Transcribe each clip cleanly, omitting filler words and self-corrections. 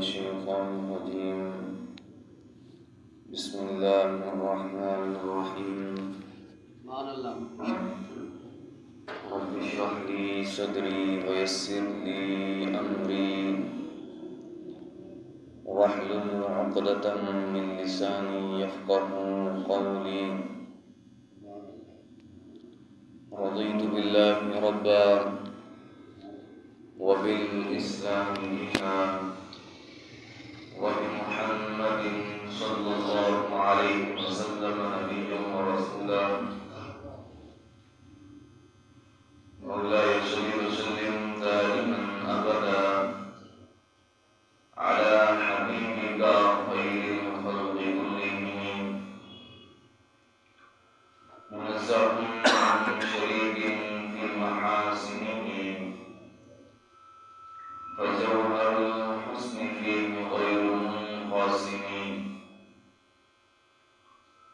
الشيطان الرجيم بسم الله الرحمن الرحيم رب اشرح لي صدري ويسر لي أمري واحلل عقدة من لساني يفقهوا قولي رضيت بالله ربا وبالإسلام دينا وبمحمد صلى الله عليه وسلم نبيا ورسولا مولاي صل وسلم دائما أبدا على حبيبك خير الخلق كلهم منزه عن شريك في محاسنه فجوهر الحسن فيه غير منقسم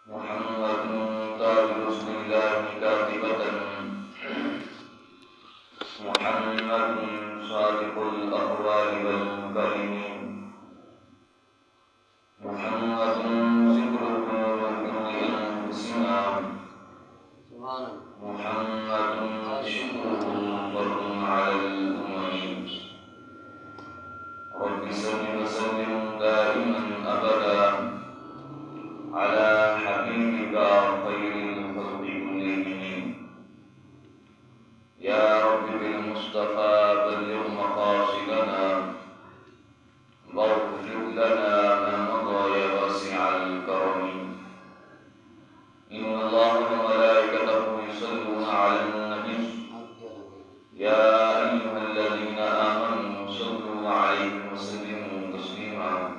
محمد تاج رسل الله كاتبة محمد صادق الأقوال والكلم محمد ذكره وكل أنفسنا محمد شكره فرد على الأمم رب صل وسلم دائما أبدا على حبيبك خير الخلق كلهم يا رب بالمصطفى بلغ مقاصدنا واغفر لنا ما مضى يا واسع الكرم إن الله وملائكته يصلون على النبي يا أيها الذين آمنوا صلوا عليه وسلموا تسليما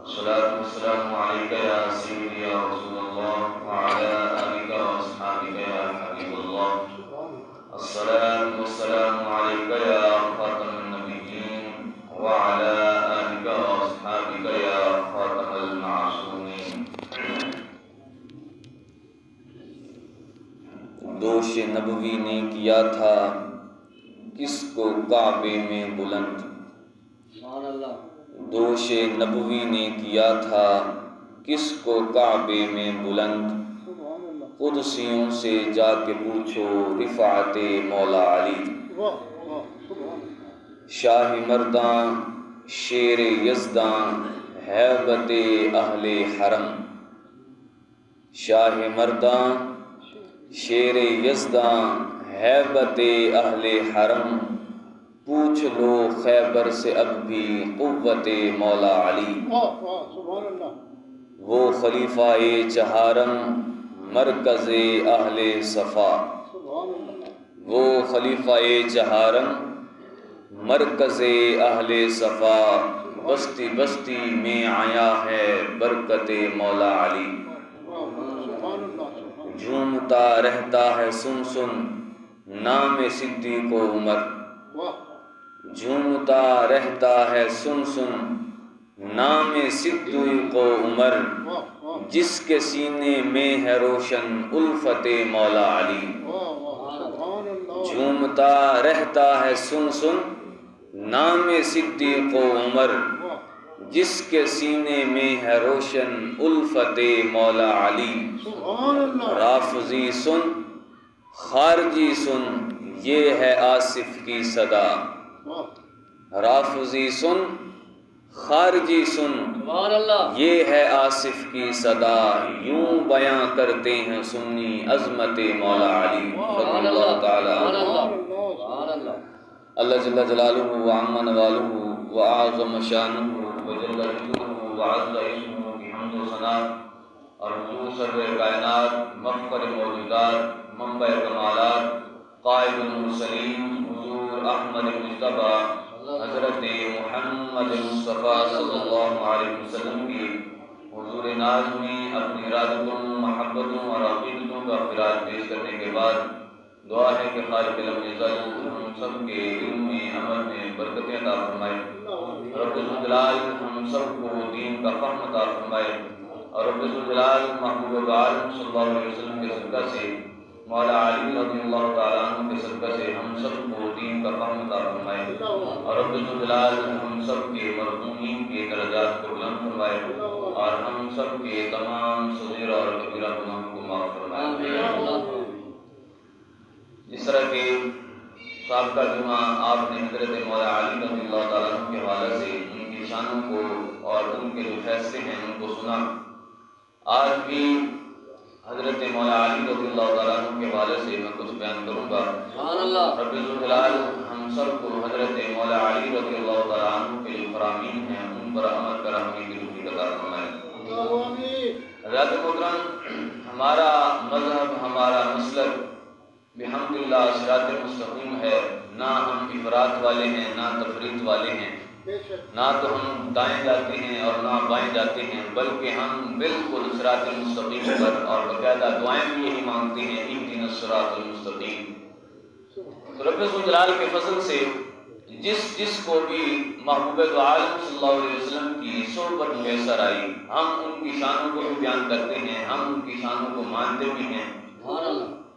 الصلاة والسلام عليك يا سيدي يا رسول الله وعلى آلك وأصحابك يا حبيب الله الصلاة والسلام عليك يا خاتم النبيين وعلى آلك وأصحابك يا خاتم المعصومين دوش نبوی نے کیا تھا کس کو کعبے میں بلند دوش نبوی نے کیا تھا کس کو کعبے میں بلند قدسیوں سے جا کے پوچھو رفعت مولا علی شاہ مرداں شیر یزداں ہیبت اہل حرم شاہ مرداں شیر یزداں ہیبت اہل حرم پوچھ لو خیبر سے اب بھی قوت مولا علی وہ خلیفہ چہارم مرکز اہل صفا وہ خلیفہ چہارم مرکز اہل صفا بستی بستی میں آیا ہے برکت مولا علی جھومتا رہتا ہے سن سن نام صدیق و عمر جھومتا رہتا ہے سن سن نام صدیق و عمر جس کے سینے میں ہے روشن الفت مولا علی جھومتا رہتا ہے سن سن نام صدیق و عمر جس کے سینے میں ہے روشن الفت مولا علی رافضی سن خارجی سن یہ ہے آصف کی صدا رافضی سن خارجی سن یہ ہے آصف کی صدا یوں بیاں کرتے ہیں سنی عظمت مولا علی رضی اللہ تعالی اللہ جل جلالہ وعم نوالہ وعظم شانہ وجل ذکرہ وعز اسمہ کی حمد و ثنا اور حضور سر کائنات مفخر موجودات منبع کمالات قائد المرسلین حضور احمد مجتبی حضرت محمد مصطفیٰ صلی اللہ علیہ وسلم کی حضور ناز میں اپنی ارادتوں محبتوں اور عقیدتوں کا خراج پیش کرنے کے بعد دعا ہے کہ خالق لم یزل ہم سب کے علم میں عمل میں برکتیں عطا فرمائے رب ذوالجلال ہم سب کو دین کا فہم عطا فرمائے اور رب ذوالجلال محبوب عالم صلی اللہ علیہ وسلم کے صدقہ سے مولا علی رضی اللہ تعالیٰ عنہ کے صدقہ سے ہم سب کو دین کا فہم عطا فرمائے، اور رب ذوالجلال ہم سب کے مرحومین کے درجات کو بلند فرمائے، اور ہم سب کے تمام صغیرہ اور کبیرہ گناہوں کو معاف فرمائے۔ جس طرح کہ سابقہ جمعہ آپ نے حضرت مولا علی رضی اللہ تعالیٰ عنہ کے حوالے سے ان کی شانوں کو اور ان کے جو فیصلے ہیں ان کو سنا، آج بھی حضرت مولا علی رضی اللہ تعالیٰ عنہ کے حوالے سے میں کچھ بیان کروں گا۔ رب ذوالجلال ہم سب کو حضرت مولا علی رضی اللہ تعالیٰ عنہ کے جو فرامین ہیں ان پر عمل کر ہمیں کی روحی عطا فرمائے۔ حضرات محترم، ہمارا مذہب، ہمارا مسلک بحمدللہ صراط مستقیم ہے، نہ ہم افراط والے ہیں نہ تفریط والے ہیں، نہ تو ہم دائیں جاتے ہیں اور نہ بائیں جاتے ہیں، بلکہ ہم بالکل صراط مستقیم پر اور باقاعدہ دعائیں بھی یہی مانگتے ہیں، اہدنا الصراط المستقیم۔ تو رب ذوالجلال کے فضل سے جس کو بھی محبوب دو عالم صلی اللہ علیہ وسلم کی صحبت میسر آئی، ہم ان کی شانوں کو بھی بیان کرتے ہیں، ہم ان کی شانوں کو مانتے بھی ہیں۔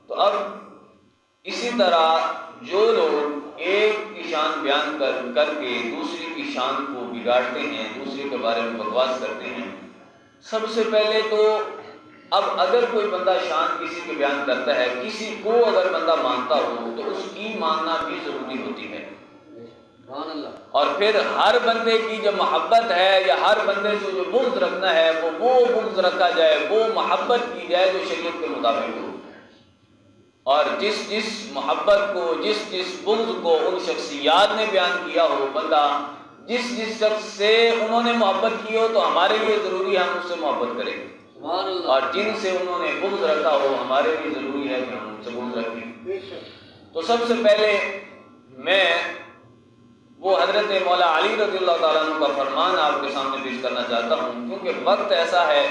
تو اب اسی طرح جو لوگ ایک کی شان بیان کر کے دوسری کی شان کو بگاڑتے ہیں، دوسرے کے بارے میں بکواس کرتے ہیں، سب سے پہلے تو اب اگر کوئی بندہ شان کسی کے بیان کرتا ہے، کسی کو اگر بندہ مانتا ہو تو اس کی ماننا بھی ضروری ہوتی ہے، اور پھر ہر بندے کی جو محبت ہے یا ہر بندے سے جو بغض رکھنا ہے وہ بغض رکھا جائے، وہ محبت کی جائے جو شریعت کے مطابق ہو، اور جس محبت کو جس بغض کو ان شخصیات نے بیان کیا ہو، بندہ جس شخص سے انہوں نے محبت کی ہو تو ہمارے لیے ضروری ہے ہم اس سے محبت کریں، اور جن سے انہوں نے بغض رکھا ہو ہمارے لیے ضروری ہے کہ ہم ان سے بغض رکھیں۔ تو سب سے پہلے میں وہ حضرت مولا علی رضی اللہ تعالیٰ عنہ کا فرمان آپ کے سامنے پیش کرنا چاہتا ہوں، کیونکہ وقت ایسا ہے،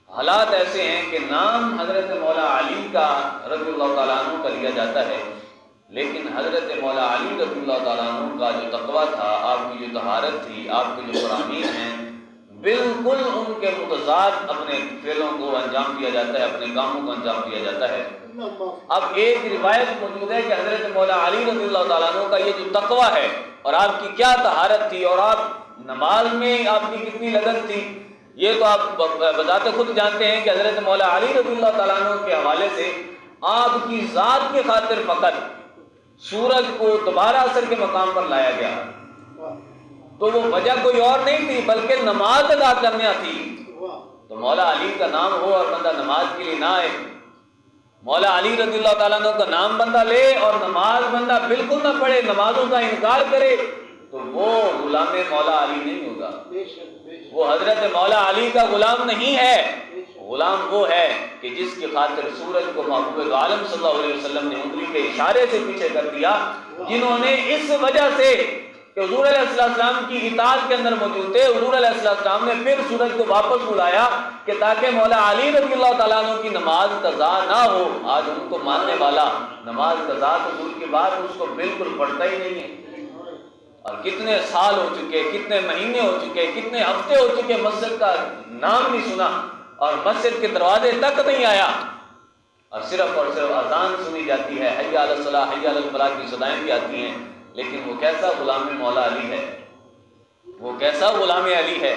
حالات ایسے ہیں کہ نام حضرت مولا علی کا رضی اللہ تعالیٰ عنہ کا لیا جاتا ہے، لیکن حضرت مولا علی رضی اللہ تعالیٰ عنہ کا جو تقویٰ تھا، آپ کی جو طہارت تھی، آپ کے جو فرامین ہیں، بالکل ان کے متضاد اپنے فعلوں کو انجام دیا جاتا ہے، اپنے کاموں کو انجام دیا جاتا ہے۔ اب ایک روایت موجود ہے کہ حضرت مولا علی رضی اللہ تعالیٰ عنہ کا یہ جو تقویٰ ہے اور آپ کی کیا طہارت تھی اور آپ نماز میں آپ کی کتنی لگن تھی، یہ تو آپ بذات خود جانتے ہیں کہ حضرت مولا علی رضی اللہ تعالیٰ عنہ کے حوالے سے آپ کی ذات کے خاطر فقط سورج کو دوبارہ عصر کے مقام پر لایا گیا، تو وہ وجہ کوئی اور نہیں تھی بلکہ نماز ادا کرنا تھی۔ تو مولا علی کا نام ہو اور بندہ نماز کے لیے نہ آئے، مولا علی رضی اللہ تعالیٰ عنہ کا نام بندہ لے اور نماز بندہ بالکل نہ پڑھے، نمازوں کا انکار کرے، تو وہ غلام مولا علی نہیں ہوگا، وہ حضرت مولا علی کا غلام نہیں ہے۔ غلام وہ ہے کہ جس کی خاطر سورج کو محبوب عالم صلی اللہ علیہ وسلم نے انگلی کے اشارے سے پیچھے کر دیا، جنہوں نے اس وجہ سے کہ حضور علیہ السلام کی اطاعت کے اندر موجود تھے، حضور علیہ السلام نے پھر سورج کو واپس بلایا کہ تاکہ مولا علی رضی اللہ تعالیٰ عنہ کی نماز قضا نہ ہو۔ آج ان کو ماننے والا نماز قضا تو دور کی بات اس کو بالکل پڑھتا ہی نہیں ہے، اور کتنے سال ہو چکے، کتنے مہینے ہو چکے، کتنے ہفتے ہو چکے مسجد کا نام نہیں سنا اور مسجد کے دروازے تک نہیں آیا، اور صرف اذان سنی جاتی ہے، حی علی الصلاۃ حی علی الفلاح کی صدائیں بھی آتی ہیں، لیکن وہ کیسا غلام مولا علی ہے، وہ کیسا غلام علی ہے۔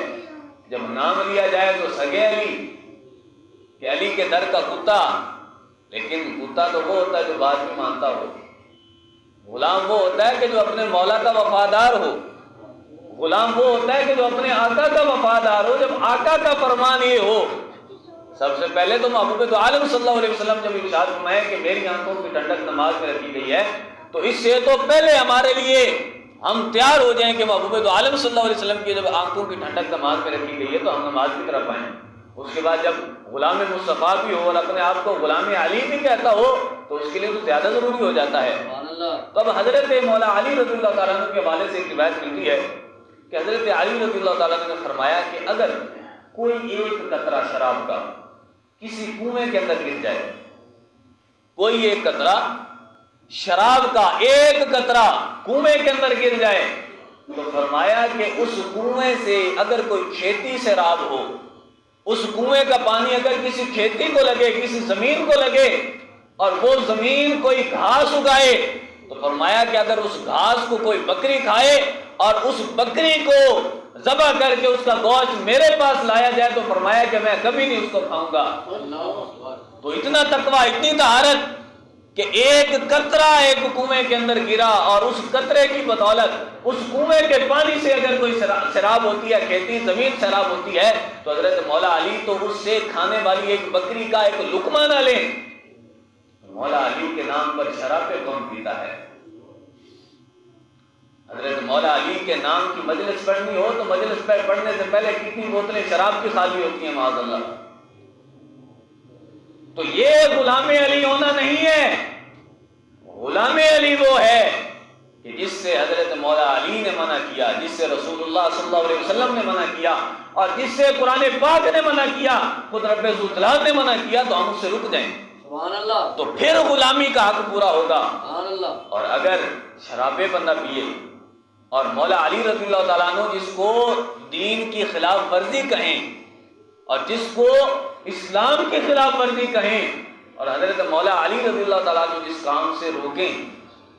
جب نام لیا جائے تو سگے علی کہ علی کے در کا کتا، لیکن کتا تو وہ ہوتا ہے جو بعد میں مانتا ہو، غلام وہ ہوتا ہے کہ جو اپنے مولا کا وفادار ہو، غلام وہ ہوتا ہے کہ جو اپنے آقا کا وفادار ہو۔ جب آقا کا فرمان یہ ہو، سب سے پہلے تو محبوب تو عالم صلی اللہ علیہ وسلم جب ارشاد فرمائے کہ میری آنکھوں کی ٹھنڈک نماز میں رکھی گئی ہے، تو اس سے تو پہلے ہمارے لیے ہم تیار ہو جائیں کہ محبوب تو عالم صلی اللہ علیہ وسلم کی جب آنکھوں کی ٹھنڈک نماز میں رکھی گئی ہے تو ہم نماز کی طرف آئیں۔ اس کے بعد جب غلام مصطفیٰ بھی ہو اور اپنے آپ کو غلام علی بھی کہتا ہو تو اس کے لیے تو زیادہ ضروری ہو جاتا ہے۔ تو اب حضرت مولا علی رضی اللہ تعالیٰ عنہ کے حوالے سے ایک روایت ملتی ہے کہ حضرت علی رضی اللہ تعالیٰ عنہ نے فرمایا کہ اگر کوئی ایک قطرہ شراب کا کسی کنویں کے اندر گر جائے، کوئی ایک قطرہ شراب کا ایک قطرہ کنویں کے اندر گر جائے، تو فرمایا کہ اس کنویں سے اگر کوئی کھیتی سے راب ہو، اس کنویں کا پانی اگر کسی کھیتی کو لگے، کسی زمین کو لگے، اور وہ زمین کوئی گھاس اگائے تو فرمایا کہ اگر اس گھاس کو کوئی بکری کھائے اور اس بکری کو ذبح کر کے اس کا گوشت میرے پاس لایا جائے تو فرمایا کہ میں کبھی نہیں اس کو کھاؤں گا۔ تو اتنا تقویٰ، اتنی طہارت کہ ایک قطرہ ایک کنویں کے اندر گرا اور اس قطرے کی بدولت اس کنویں کے پانی سے اگر کوئی سیراب ہوتی ہے، کھیتی زمین سیراب ہوتی ہے، تو حضرت مولا علی تو اس سے کھانے والی ایک بکری کا ایک لقمہ نہ لیں۔ مولا علی کے نام پر شرابیں کون پیتا ہے؟ حضرت مولا علی کے نام کی مجلس پڑھنی ہو تو مجلس پر پڑھنے سے پہلے کتنی بوتلیں شراب کی خالی ہوتی ہیں معاذ اللہ۔ تو یہ غلام علی ہونا نہیں ہے، غلام علی وہ ہے کہ جس سے حضرت مولا علی نے منع کیا، جس سے رسول اللہ صلی اللہ علیہ وسلم نے منع کیا، اور جس سے قرآن پاک نے منع کیا، خود رب ذوالجلال نے منع کیا، تو ہم اس سے رک جائیں سبحان اللہ، تو پھر غلامی کا حق پورا ہوگا سبحان اللہ۔ اور اگر شرابے بندہ پیے اور مولا علی رضی اللہ تعالیٰ عنہ جس کو دین کی خلاف ورزی کہیں اور جس کو اسلام کی خلاف ورزی کہیں اور حضرت مولا علی رضی اللہ تعالیٰ عنہ جس کام سے روکیں،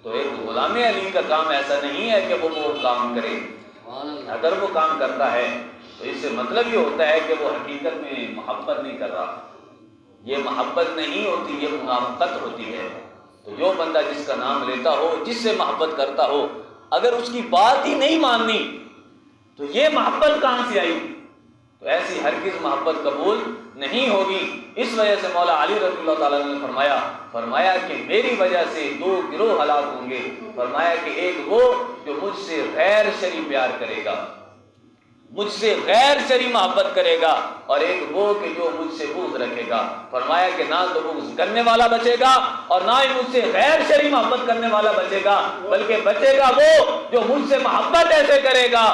تو ایک غلام علی کا کام ایسا نہیں ہے کہ وہ کام کرے۔ اگر وہ کام کرتا ہے تو اس سے مطلب یہ ہوتا ہے کہ وہ حقیقت میں محبت نہیں کر رہا، یہ محبت نہیں ہوتی، یہ منافقت ہوتی ہے۔ تو جو بندہ جس کا نام لیتا ہو، جس سے محبت کرتا ہو، اگر اس کی بات ہی نہیں ماننی تو یہ محبت کہاں سے آئی؟ تو ایسی ہرگز محبت قبول نہیں ہوگی۔ اس وجہ سے مولا علی رضی اللہ تعالیٰ نے فرمایا کہ میری وجہ سے دو گروہ ہلاک ہوں گے۔ فرمایا کہ ایک وہ جو مجھ سے غیر شرعی پیار کرے گا، مجھ سے غیر شرعی محبت کرے گا، اور ایک وہ کہ جو مجھ سے بغض رکھے گا۔ فرمایا کہ نہ تو بغض کرنے والا بچے گا اور نہ ہی مجھ سے غیر شرعی محبت کرنے والا بچے گا، بلکہ بچے گا وہ جو مجھ سے محبت ایسے کرے گا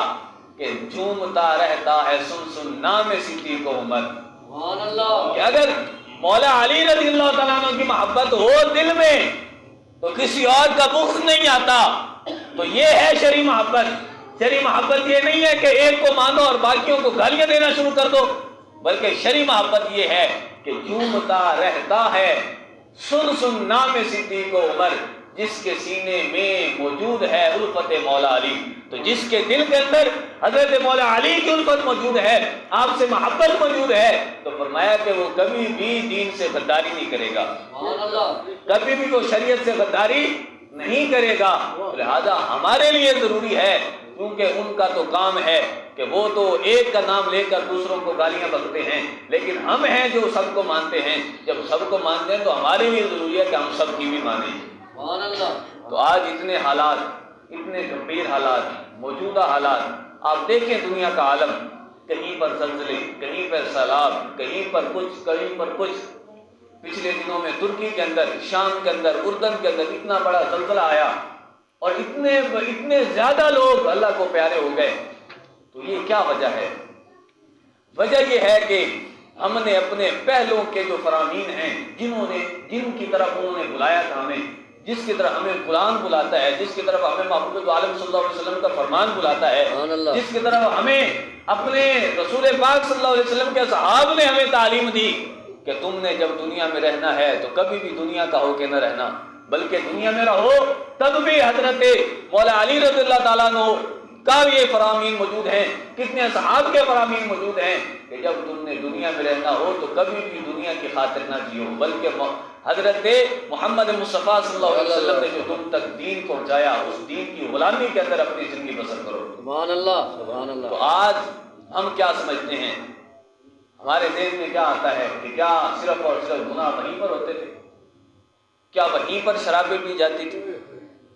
کہ جھومتا رہتا ہے سن سن نام صدیق عمر۔ سبحان اللہ، کہ اگر مولا علی رضی اللہ تعالیٰ عنہ کی محبت ہو دل میں تو کسی اور کا بغض نہیں آتا۔ تو یہ ہے شرعی محبت۔ شرعی محبت یہ نہیں ہے کہ ایک کو مانو اور باقیوں کو گالیاں دینا شروع کر دو، بلکہ شرعی محبت یہ ہے کہ جھومتا رہتا ہے سن سن نام صدیق عمر، جس کے سینے میں موجود ہے الفت مولا علی۔ تو جس کے دل کے اندر حضرت مولا علی کی الفت موجود ہے، آپ سے محبت موجود ہے، تو فرمایا کہ وہ کبھی بھی دین سے غداری نہیں کرے گا، کبھی بھی وہ شریعت سے غداری نہیں کرے گا۔ لہذا ہمارے لیے ضروری ہے، کیونکہ ان کا تو کام ہے کہ وہ تو ایک کا نام لے کر دوسروں کو گالیاں بکتے ہیں، لیکن ہم ہیں جو سب کو مانتے ہیں۔ جب سب کو مانتے ہیں تو ہمارے لیے ضروری ہے کہ ہم سب کی بھی مانیں۔ تو آج اتنے حالات، اتنے گمبھیر حالات، موجودہ حالات، آپ دیکھیں دنیا کا عالم، کہیں پر زلزلے، کہیں پر سیلاب، کہیں پر کچھ، کہیں پر کچھ۔ پچھلے دنوں میں ترکی کے اندر، شام کے اندر، اردن کے اندر اتنا بڑا زلزلہ آیا اور اتنے زیادہ لوگ اللہ کو پیارے ہو گئے۔ تو یہ کیا وجہ ہے؟ وجہ یہ ہے کہ ہم نے اپنے پہلوں کے جو فرامین ہیں، جن کی طرف انہوں نے بلایا تھا ہمیں، جس کی طرف ہمیں قرآن بلاتا ہے، جس کی طرف ہمیں محبوب عالم صلی اللہ علیہ وسلم کا فرمان بلاتا ہے، جس کی طرف ہمیں اپنے رسول پاک صلی اللہ علیہ وسلم کے صحابہ نے ہمیں تعلیم دی کہ تم نے جب دنیا میں رہنا ہے تو کبھی بھی دنیا کا ہو کے نہ رہنا، بلکہ دنیا میں رہو تب بھی حضرت مولا علی رضی اللہ تعالیٰ عنہ کا یہ فرامین موجود ہیں، کتنے صحابہ کے فرامین موجود ہیں کہ جب تم نے دنیا میں رہنا ہو تو کبھی بھی دنیا کی خاطر نہ جیو، بلکہ حضرت محمد مصطفیٰ صلی اللہ علیہ وسلم نے جو تم تک دین پہنچایا، اس دین کی غلامی کے اندر اپنی زندگی بسر کرو۔ سبحان اللہ، سبحان اللہ۔ تو آج ہم کیا سمجھتے ہیں، ہمارے ذہن میں کیا آتا ہے کہ کیا صرف اور صرف گناہ وہیں پر ہوتے تھے؟ کیا وہیں پر شرابیں پی جاتی تھی؟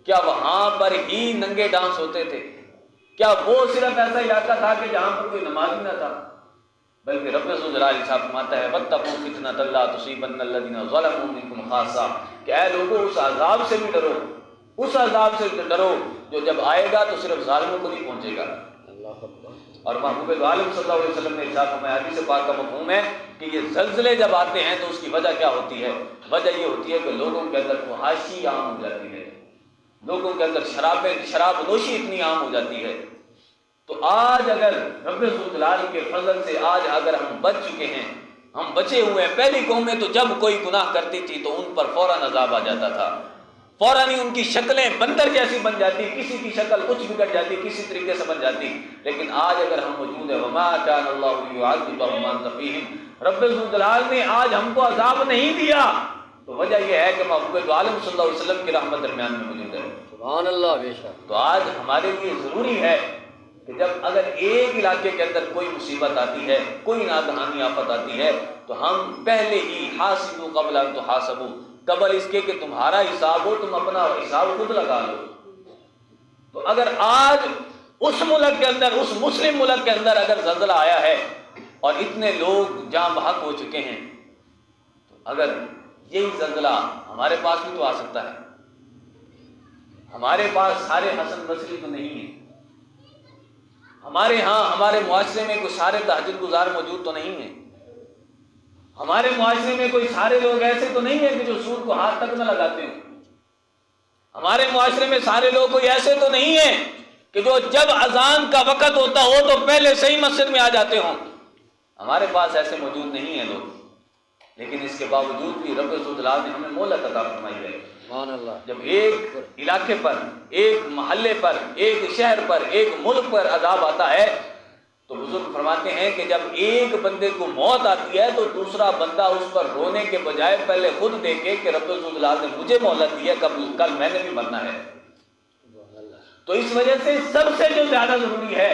کیا وہاں پر ہی ننگے ڈانس ہوتے تھے؟ کیا وہ صرف ایسا علاقہ تھا کہ جہاں پر کوئی نماز نہ تھا؟ بلکہ رب ذوالجلال صاحب فرماتا ہے وَاتَّقُوا فِتْنَةَ لَا تُصِيبَنَّ الَّذِينَ ظَلَمُوا مِنكُمْ خَاصَّةً، کہ اے لوگوں اس عذاب سے بھی ڈرو، اس عذاب سے ڈرو جو جب آئے گا تو صرف ظالموں کو نہیں پہنچے گا۔ اور محبوب عالم صلی اللہ علیہ وسلم نے ارشاد فرمایا، حدیث پاک کا مفہوم ہے کہ یہ زلزلے جب آتے ہیں تو اس کی وجہ کیا ہوتی ہے؟ وجہ یہ ہوتی ہے کہ لوگوں کے اندر فحاشی عام ہو جاتی ہے، لوگوں کے اندر شراب نوشی اتنی عام ہو جاتی ہے۔ تو آج اگر رب ذوالجلال کے فضل سے آج اگر ہم بچ چکے ہیں ہم بچے ہوئے ہیں۔ پہلی قومیں تو جب کوئی گناہ کرتی تھی تو ان پر فوراً عذاب آ جاتا تھا، فوراً ہی ان کی شکلیں بندر جیسی بن جاتی، کسی کی شکل کچھ بگڑ جاتی، کسی طریقے سے بن جاتی۔ لیکن آج اگر ہم موجود ہیں، وما کان اللہ لیعذبهم وانت فیہم، رب الجلال نے آج ہم کو عذاب نہیں دیا، تو وجہ یہ ہے کہ محبوب عالم صلی اللہ علیہ وسلم کی رحمت درمیان میں موجود ہے۔ سبحان اللہ، بے شک۔ تو آج ہمارے لیے ضروری ہے کہ جب اگر ایک علاقے کے اندر کوئی مصیبت آتی ہے، کوئی ناگہانی آفت آتی ہے، تو ہم پہلے ہی حاسبوا قبل ان تحاسبوا، قبل اس کے کہ تمہارا حساب ہو تم اپنا حساب خود لگا لو۔ تو اگر آج اس ملک کے اندر، اس مسلم ملک کے اندر اگر زلزلہ آیا ہے اور اتنے لوگ جاں بحق ہو چکے ہیں، تو اگر یہی زلزلہ ہمارے پاس بھی تو آ سکتا ہے۔ ہمارے پاس سارے حسن بصری تو نہیں ہیں، ہمارے ہاں ہمارے معاشرے میں کوئی سارے تہجد گزار موجود تو نہیں ہیں، ہمارے معاشرے میں کوئی سارے لوگ ایسے تو نہیں ہیں کہ جو سود کو ہاتھ تک نہ لگاتے ہوں، ہمارے معاشرے میں سارے لوگ کوئی ایسے تو نہیں ہیں کہ جو جب اذان کا وقت ہوتا ہو تو پہلے سے ہی مسجد میں آ جاتے ہوں۔ ہمارے پاس ایسے موجود نہیں ہیں لوگ، لیکن اس کے باوجود بھی رب الجلال نے ہمیں مہلت عطا فرمائی ہے۔ سبحان اللہ۔ جب ایک علاقے پر، ایک محلے پر، ایک شہر پر، ایک ملک پر عذاب آتا ہے تو بزرگ فرماتے ہیں کہ جب ایک بندے کو موت آتی ہے تو دوسرا بندہ اس پر رونے کے بجائے پہلے خود دیکھے کہ رب الجلال نے مجھے مہلت دی ہے، کل میں نے بھی مرنا ہے۔ تو اس وجہ سے سب سے جو زیادہ ضروری ہے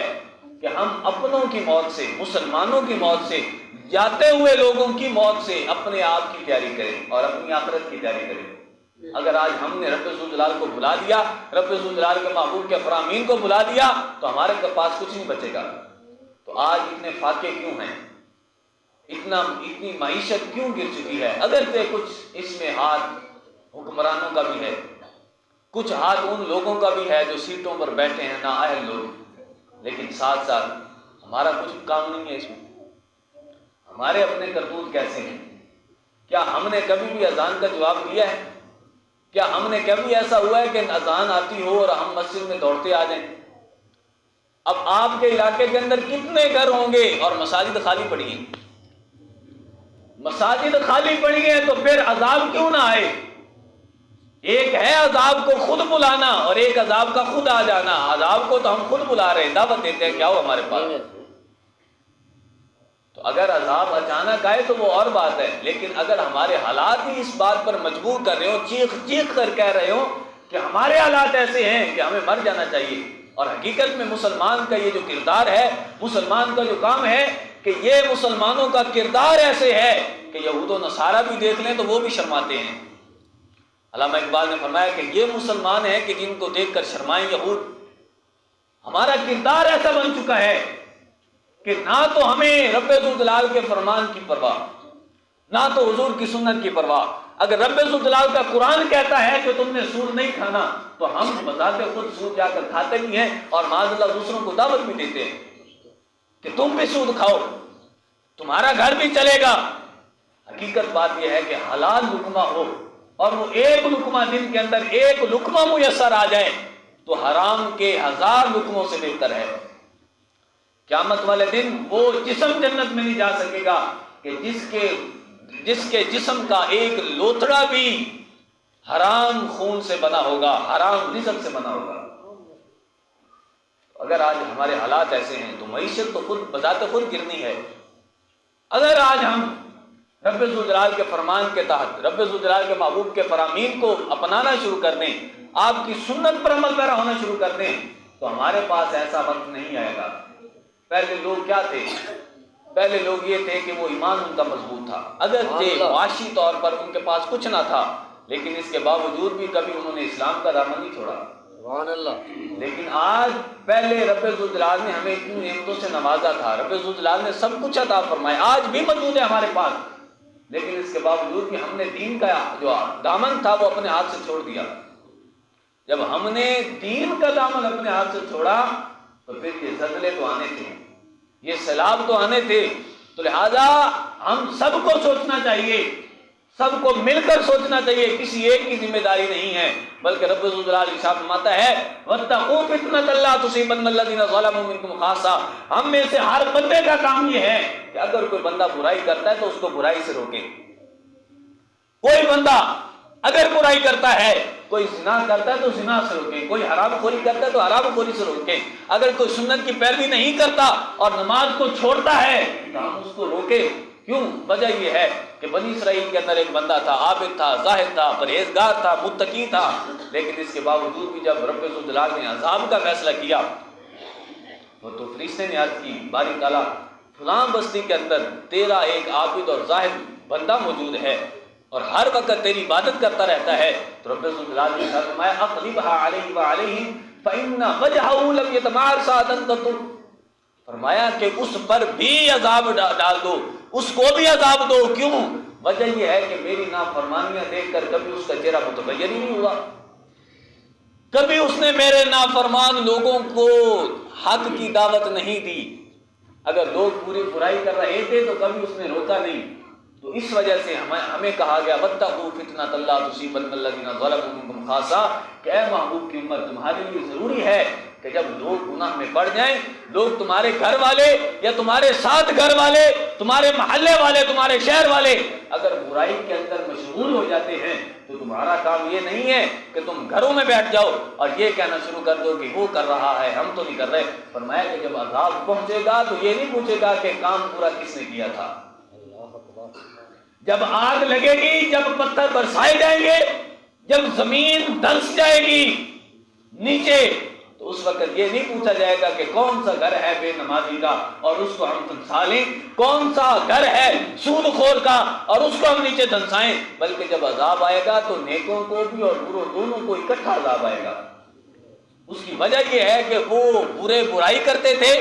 کہ ہم اپنوں کی موت سے، مسلمانوں کی موت سے، جاتے ہوئے لوگوں کی موت سے اپنے آپ کی تیاری کریں اور اپنی آخرت کی تیاری کریں۔ اگر آج ہم نے رب الجلال کو بھلا دیا، رب الجلال کے محبوب کے فرامین کو بھلا دیا، تو ہمارے پاس کچھ نہیں بچے گا۔ تو آج اتنے فاقے کیوں ہیں، اتنی معیشت کیوں گر چکی ہے؟ اگرچہ کچھ اس میں ہاتھ حکمرانوں کا بھی ہے، کچھ ہاتھ ان لوگوں کا بھی ہے جو سیٹوں پر بیٹھے ہیں، نااہل لوگ، لیکن ساتھ ساتھ ہمارا کچھ کام نہیں ہے اس میں۔ ہمارے اپنے کرتوت کیسے ہیں؟ کیا ہم نے کبھی بھی اذان کا جواب دیا ہے؟ کیا ہم نے کبھی ایسا ہوا ہے کہ اذان آتی ہو اور ہم مسجد میں دوڑتے آ جائیں؟ اب آپ کے علاقے کے اندر کتنے گھر ہوں گے اور مساجد خالی پڑی ہیں؟ مساجد خالی پڑی ہیں تو پھر عذاب کیوں نہ آئے؟ ایک ہے عذاب کو خود بلانا اور ایک عذاب کا خود آ جانا۔ عذاب کو تو ہم خود بلا رہے ہیں، دعوت دیتے ہیں کہ آؤ ہمارے پاس۔ تو اگر عذاب اچانک آئے تو وہ اور بات ہے، لیکن اگر ہمارے حالات ہی اس بات پر مجبور کر رہے ہو، چیخ چیخ کر کہہ رہے ہو کہ ہمارے حالات ایسے ہیں کہ ہمیں مر جانا چاہیے، اور حقیقت میں مسلمان کا یہ جو کردار ہے، مسلمان کا جو کام ہے کہ یہ مسلمانوں کا کردار ایسے ہے کہ یہود و نصارہ بھی دیکھ لیں تو وہ بھی شرماتے ہیں۔ علامہ اقبال نے فرمایا کہ یہ مسلمان ہیں کہ جن کو دیکھ کر شرمائیں یہود۔ ہمارا کردار ایسا بن چکا ہے کہ نہ تو ہمیں رب الجلال کے فرمان کی پرواہ، نہ تو حضور کی سنت کی پرواہ۔ اگر رب الجلال کا قرآن کہتا ہے کہ تم نے سود نہیں کھانا، تو ہم بذات خود سود جا کر کھاتے بھی ہیں اور معاذ اللہ دوسروں کو دعوت بھی دیتے ہیں کہ تم بھی سود کھاؤ، تمہارا گھر بھی چلے گا۔ حقیقت بات یہ ہے کہ حلال لقمہ ہو اور وہ ایک لقمہ دن کے اندر ایک لقمہ میسر آ جائے تو حرام کے 1000 لقموں سے بہتر ہے۔ قیامت والے دن وہ جسم جنت میں نہیں جا سکے گا کہ جس کے جسم کا ایک لوتھڑا بھی حرام خون سے بنا ہوگا، حرام رزق سے بنا ہوگا۔ اگر آج ہمارے حالات ایسے ہیں تو معیشت تو خود بذات خود گرنی ہے۔ اگر آج ہم رب الجلال کے فرمان کے تحت، رب الجلال کے محبوب کے فرامین کو اپنانا شروع کر دیں، آپ کی سنت پر عمل پیرا ہونا شروع کر دیں، تو ہمارے پاس ایسا وقت نہیں آئے گا۔ پہلے لوگ کیا تھے؟ پہلے لوگ یہ تھے کہ وہ ایمان ان کا مضبوط تھا، اگرچہ معاشی طور پر ان کے پاس کچھ نہ تھا، لیکن اس کے باوجود بھی کبھی انہوں نے اسلام کا دامن نہیں چھوڑا۔ سبحان اللہ۔ لیکن آج پہلے رب الجلال نے ہمیں اتنی نعمتوں سے نوازا تھا، رب الجلال نے سب کچھ عطا فرمایا، آج بھی موجود ہے ہمارے پاس، لیکن اس کے باوجود بھی ہم نے دین کا جو دامن تھا وہ اپنے ہاتھ سے چھوڑ دیا۔ جب ہم نے دین کا دامن اپنے ہاتھ سے چھوڑا تو پھر یہ زلزلے تو آنے تھے، یہ سیلاب تو آنے تھے۔ تو لہذا ہم سب کو سوچنا چاہیے سب کو مل کر سوچنا چاہیے، کسی ایک کی ذمہ داری نہیں ہے، بلکہ رب الجلال ارشاد فرماتا ہے وَاتَّقُوا فِتْنَةً لَا تُصِيبَنَّ الَّذِينَ ظَلَمُوا مِنكُمْ خَاصَّةً۔ ہم میں سے ہر بندے کا کام یہ ہے کہ اگر کوئی بندہ برائی کرتا ہے تو اس کو برائی سے روکے۔ کوئی بندہ اگر برائی کرتا ہے، کوئی زنا کرتا ہے تو زنا سے روکیں، کوئی حرام خوری کرتا ہے تو حرام خوری سے روکیں، اگر کوئی سنت کی پیروی نہیں کرتا اور نماز کو چھوڑتا ہے تو ہم اس کو روکیں۔ کیوں؟ وجہ یہ ہے کہ بنی اسرائیل کے اندر ایک بندہ تھا، عابد تھا، زاہد تھا، پرہیزگار تھا، متقی تھا، لیکن اس کے باوجود بھی جب رب الجلال نے عذاب کا فیصلہ کیا تو فرشتے نے عرض کی باری تعالیٰ فلاں بستی کے اندر تیرا ایک عابد اور زاہد بندہ موجود ہے اور ہر وقت تیری عبادت کرتا رہتا ہے، تو رب الجلال نے فرمایا اقلبها علیہ وعلیہم فإن وجهه لم يتمار ساعة قط، فرمایا کہ اس پر بھی عذاب ڈال دو، اس کو بھی عذاب دو۔ کیوں؟ وجہ یہ ہے کہ میری نافرمانیاں دیکھ کر کبھی اس کا چہرہ متغیر ہی نہیں ہوا، کبھی اس نے میرے نافرمان لوگوں کو حق کی دعوت نہیں دی، اگر لوگ پوری برائی کر رہے تھے تو کبھی اس نے روکا نہیں۔ تو اس وجہ سے ہمیں کہا گیا وَاتَّقُوا فِتْنَةً لَا تُصِيبَنَّ الَّذِينَ ظَلَمُوا مِنكُمْ خَاصَّةً، کہ اے محبوب کی امت تمہارے لیے ضروری ہے کہ جب لوگ گناہ میں پڑ جائیں، لوگ تمہارے گھر والے یا تمہارے ساتھ گھر والے، تمہارے محلے والے، تمہارے شہر والے اگر برائی کے اندر مشغول ہو جاتے ہیں تو تمہارا کام یہ نہیں ہے کہ تم گھروں میں بیٹھ جاؤ اور یہ کہنا شروع کر دو کہ وہ کر رہا ہے ہم تو نہیں کر رہے۔ فرمایا کہ جب عذاب پہنچے گا تو یہ نہیں پوچھے گا کہ کام پورا کس نے کیا تھا۔ جب آگ لگے گی، جب پتھر برسائے جائیں گے، جب زمین دھنس جائے گی نیچے، تو اس وقت یہ نہیں پوچھا جائے گا کہ کون سا گھر ہے بے نمازی کا اور اس کو ہم دھنسالیں، کون سا گھر ہے سود خور کا اور اس کو ہم نیچے دھنسائیں، بلکہ جب عذاب آئے گا تو نیکوں کو بھی اور بروں دونوں کو اکٹھا عذاب آئے گا۔ اس کی وجہ یہ ہے کہ وہ برے برائی کرتے تھے،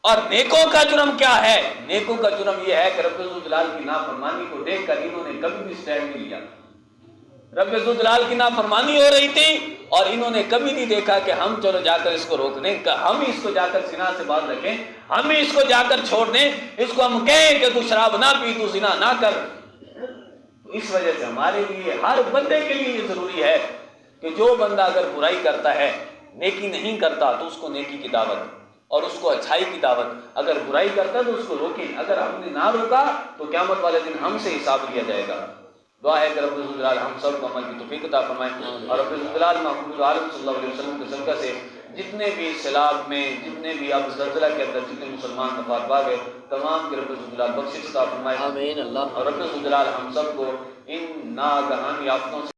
اور نیکوں کا جرم کیا ہے؟ نیکوں کا جرم یہ ہے کہ رب الجلال کی نافرمانی کو دیکھ کر انہوں نے کبھی بھی سٹینڈ نہیں لیا۔ رب الجلال کی نافرمانی ہو رہی تھی اور انہوں نے کبھی نہیں دیکھا کہ ہم چلو جا کر اس کو روک دیں، ہم اس کو جا کر زنا سے باز رکھیں، ہم اس کو جا کر چھوڑ دیں، اس کو ہم کہیں کہ تو شراب نہ پی، تو زنا نہ کر۔ تو اس وجہ سے ہمارے لیے، ہر بندے کے لیے یہ ضروری ہے کہ جو بندہ اگر برائی کرتا ہے، نیکی نہیں کرتا، تو اس کو نیکی کی دعوت اور اس کو اچھائی کی دعوت، اگر برائی کرتا ہے تو اس کو روکیں، اگر ہم نے نہ روکا تو قیامت والے دن ہم سے حساب لیا جائے گا۔ دعا ہے کہ رب الجلال ہم سب کو عمل کی توفیق عطا فرمائے، اور رب الجلال محمود عالم صلی اللہ علیہ وسلم کے صدقہ سے جتنے بھی سیلاب میں، جتنے بھی اب زلزلہ کے اندر جتنے مسلمان وفات پا گئے، تمام کے رب الجلال بخشش عطا فرمائے، آمین۔ اللہ اور رب الجلال ہم سب کو ان ناگہانی آفتوں سے